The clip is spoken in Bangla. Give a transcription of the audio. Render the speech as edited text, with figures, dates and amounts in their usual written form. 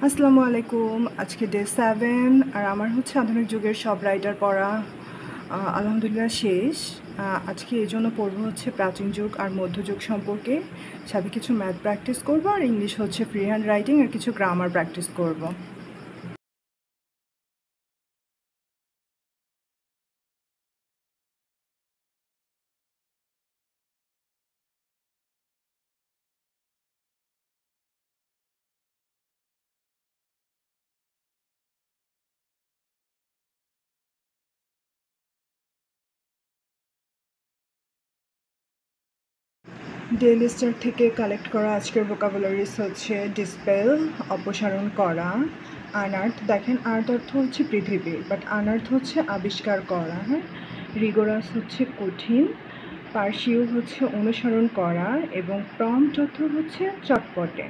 আসসালামু আলাইকুম। আজকে ডে 7 আর আমার হচ্ছে আধুনিক যুগের সব রাইটার পড়া আলহামদুলিল্লাহ শেষ। আজকে এজন্য পড়বো হচ্ছে প্রাচীন যুগ আর মধ্যযুগ সম্পর্কে, সাথে কিছু ম্যাথ প্র্যাকটিস করবো আর ইংলিশ হচ্ছে ফ্রি হ্যান্ড রাইটিং আর কিছু গ্রামার প্র্যাকটিস করবো। ডেইলি স্টার থেকে কালেক্ট করা আজকের ভোকাবুলারিজ হচ্ছে ডিসপেল, অপসারণ করা। আনার্থ, দেখেন আর্থ অর্থ হচ্ছে পৃথিবী, বাট আনার্থ হচ্ছে আবিষ্কার করা। হ্যাঁ, রিগোরাস হচ্ছে কঠিন, পার্সিউ হচ্ছে অনুসরণ করা এবং প্রম্পট অর্থ হচ্ছে চটপটে।